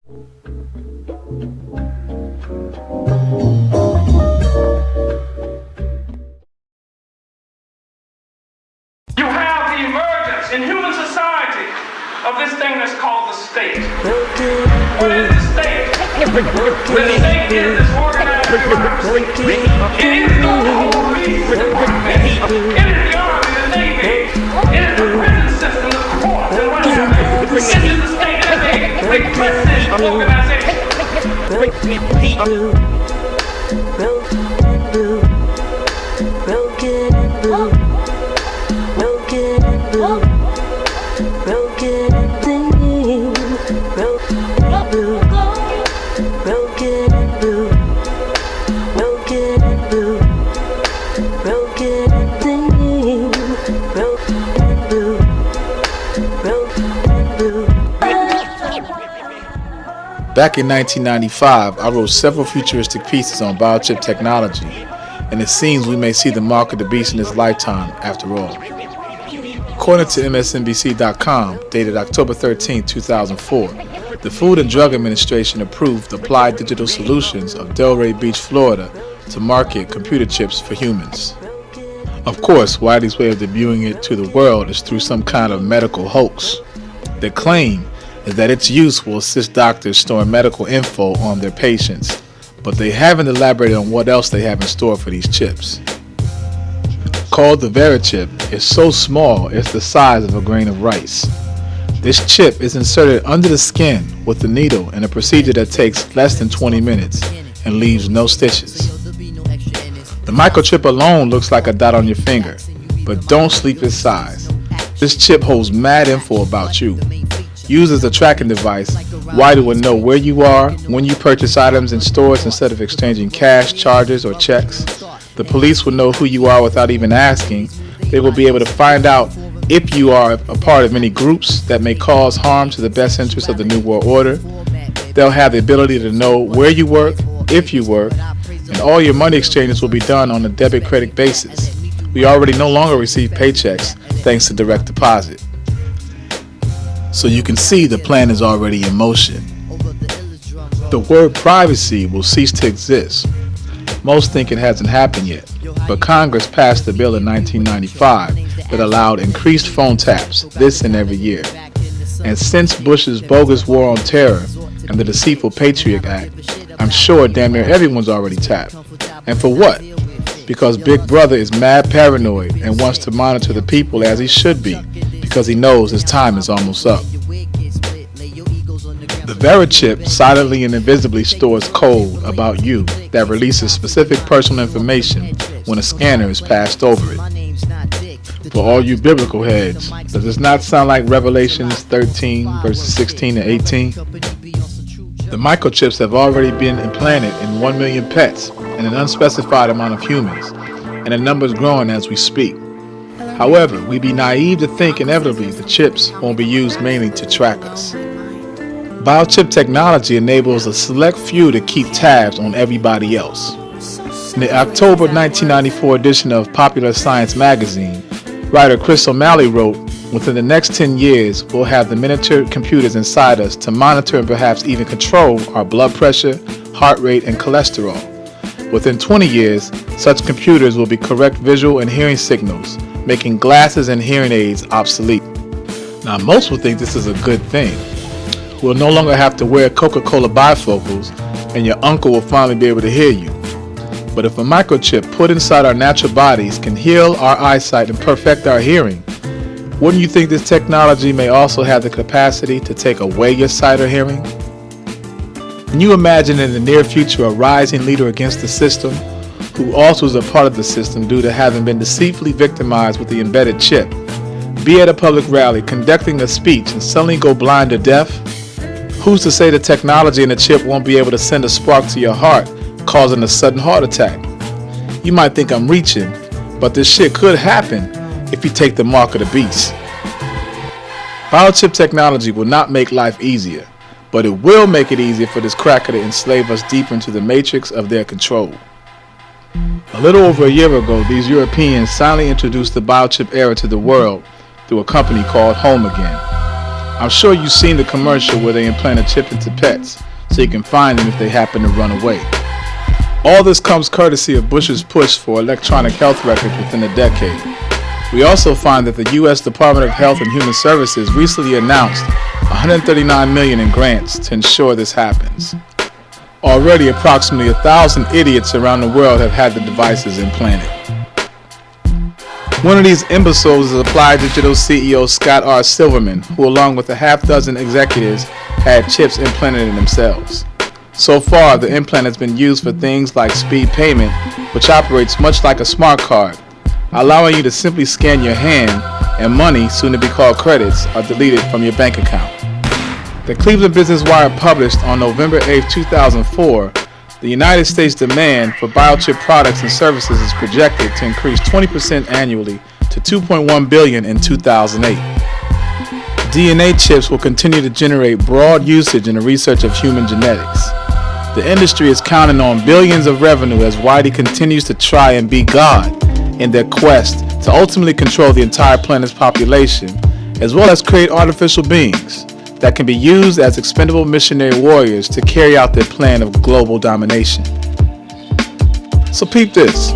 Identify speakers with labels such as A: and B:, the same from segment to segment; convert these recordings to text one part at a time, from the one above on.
A: You have the emergence in human society of this thing that's called the state. What is the state? The state is this organized bureaucracy. It is the police department. It is the army, the navy. It is the prison system, the courts, and what have you. This is the state as a precision organization.
B: Back in 1995, I wrote several futuristic pieces on biochip technology, and it seems we may see the mark of the beast in its lifetime after all. According to MSNBC.com, dated October 13, 2004, the Food and Drug Administration approved Applied Digital Solutions of Delray Beach, Florida, to market computer chips for humans. Of course, Wiley's way of debuting it to the world is through some kind of medical hoax. The claim is that its use will assist doctors storing medical info on their patients, but they haven't elaborated on what else they have in store for these chips. Called the Biochip, is so small it's the size of a grain of rice. This chip is inserted under the skin with a needle in a procedure that takes less than 20 minutes and leaves no stitches. The microchip alone looks like a dot on your finger, but don't sleep its size. This chip holds mad info about you. Used as a tracking device, Wiley will know where you are when you purchase items in stores instead of exchanging cash, charges, or checks. The police will know who you are without even asking. They will be able to find out if you are a part of any groups that may cause harm to the best interests of the New World Order. They'll have the ability to know where you work, if you work, and all your money exchanges will be done on a debit-credit basis. We already no longer receive paychecks thanks to direct deposit. So you can see the plan is already in motion. The word privacy will cease to exist. Most think it hasn't happened yet, but Congress passed a bill in 1995 that allowed increased phone taps this and every year. And since Bush's bogus war on terror and the deceitful Patriot Act, I'm sure damn near everyone's already tapped. And for what? Because Big Brother is mad paranoid and wants to monitor the people as he should be, because he knows his time is almost up. The Biochip silently and invisibly stores code about you that releases specific personal information when a scanner is passed over it. For all you biblical heads, does this not sound like Revelations 13 verses 16 to 18? The microchips have already been implanted in 1 million pets and an unspecified amount of humans, and the number is growing as we speak. However, we'd be naive to think inevitably the chips won't be used mainly to track us. Biochip technology enables a select few to keep tabs on everybody else. In the October 1994 edition of Popular Science magazine, writer Chris O'Malley wrote, "Within the next 10 years, we'll have the miniature computers inside us to monitor and perhaps even control our blood pressure, heart rate, and cholesterol. Within 20 years, such computers will be correct visual and hearing signals, making glasses and hearing aids obsolete." Now, most will think this is a good thing. We'll no longer have to wear Coca-Cola bifocals, and your uncle will finally be able to hear you. But if a microchip put inside our natural bodies can heal our eyesight and perfect our hearing, wouldn't you think this technology may also have the capacity to take away your sight or hearing? Can you imagine in the near future a rising leader against the system, who also is a part of the system due to having been deceitfully victimized with the embedded chip, be at a public rally conducting a speech and suddenly go blind or deaf? Who's to say the technology in the chip won't be able to send a spark to your heart, causing a sudden heart attack? You might think I'm reaching, but this shit could happen if you take the mark of the beast. Biochip technology will not make life easier, but it will make it easier for this cracker to enslave us deeper into the matrix of their control. A little over a year ago, these Europeans silently introduced the biochip era to the world through a company called Home Again. I'm sure you've seen the commercial where they implant a chip into pets so you can find them if they happen to run away. All this comes courtesy of Bush's push for electronic health records within a decade. We also find that the U.S. Department of Health and Human Services recently announced $139 million in grants to ensure this happens. Already, approximately 1,000 idiots around the world have had the devices implanted. One of these imbeciles is Applied Digital CEO Scott R. Silverman, who along with a half dozen executives had chips implanted in themselves. So far, the implant has been used for things like speed payment, which operates much like a smart card, allowing you to simply scan your hand and money, soon to be called credits, are deleted from your bank account. The Cleveland Business Wire published on November 8, 2004, the United States demand for biochip products and services is projected to increase 20% annually to $2.1 billion in 2008. DNA chips will continue to generate broad usage in the research of human genetics. The industry is counting on billions of revenue as Whitey continues to try and be God in their quest to ultimately control the entire planet's population, as well as create artificial beings that can be used as expendable missionary warriors to carry out their plan of global domination. So peep this.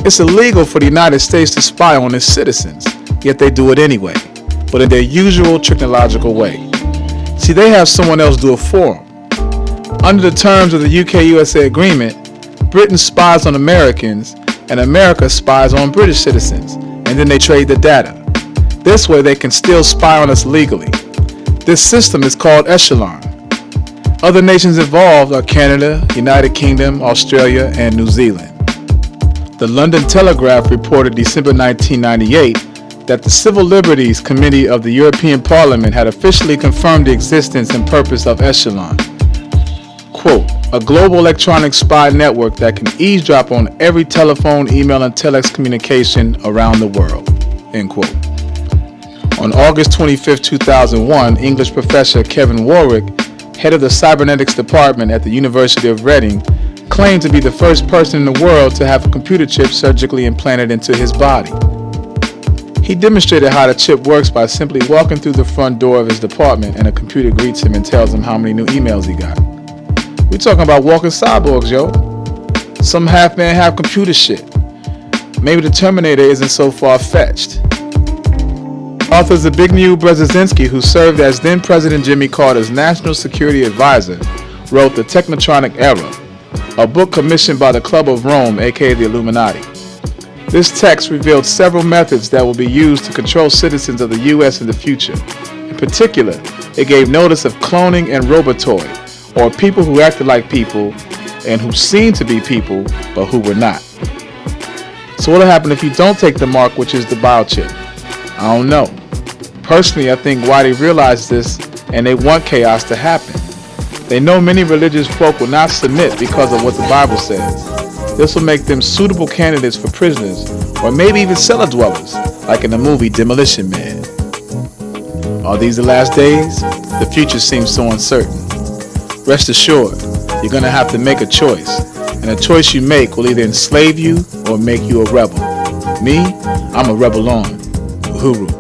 B: It's illegal for the United States to spy on its citizens, yet they do it anyway, but in their usual technological way. See, they have someone else do it for them. Under the terms of the UK-USA agreement, Britain spies on Americans and America spies on British citizens, and then they trade the data. This way they can still spy on us legally. This system is called Echelon. Other nations involved are Canada, United Kingdom, Australia, and New Zealand. The London Telegraph reported December 1998 that the Civil Liberties Committee of the European Parliament had officially confirmed the existence and purpose of Echelon. Quote, a global electronic spy network that can eavesdrop on every telephone, email, and telex communication around the world, end quote. On August 25, 2001, English professor Kevin Warwick, head of the cybernetics department at the University of Reading, claimed to be the first person in the world to have a computer chip surgically implanted into his body. He demonstrated how the chip works by simply walking through the front door of his department, and a computer greets him and tells him how many new emails he got. We're talking about walking cyborgs, yo. Some half-man, half-computer shit. Maybe the Terminator isn't so far-fetched. Author Zbigniew Brzezinski, who served as then-President Jimmy Carter's National Security Advisor, wrote The Technotronic Era, a book commissioned by the Club of Rome, aka the Illuminati. This text revealed several methods that will be used to control citizens of the U.S. in the future. In particular, it gave notice of cloning and robotoid, or people who acted like people and who seemed to be people, but who were not. So what'll happen if you don't take the mark, which is the biochip? I don't know. Personally, I think Whitey realized this and they want chaos to happen. They know many religious folk will not submit because of what the Bible says. This will make them suitable candidates for prisoners, or maybe even cellar dwellers, like in the movie Demolition Man. Are these the last days? The future seems so uncertain. Rest assured, you're going to have to make a choice, and a choice you make will either enslave you or make you a rebel. Me, I'm a rebel on. Uhuru.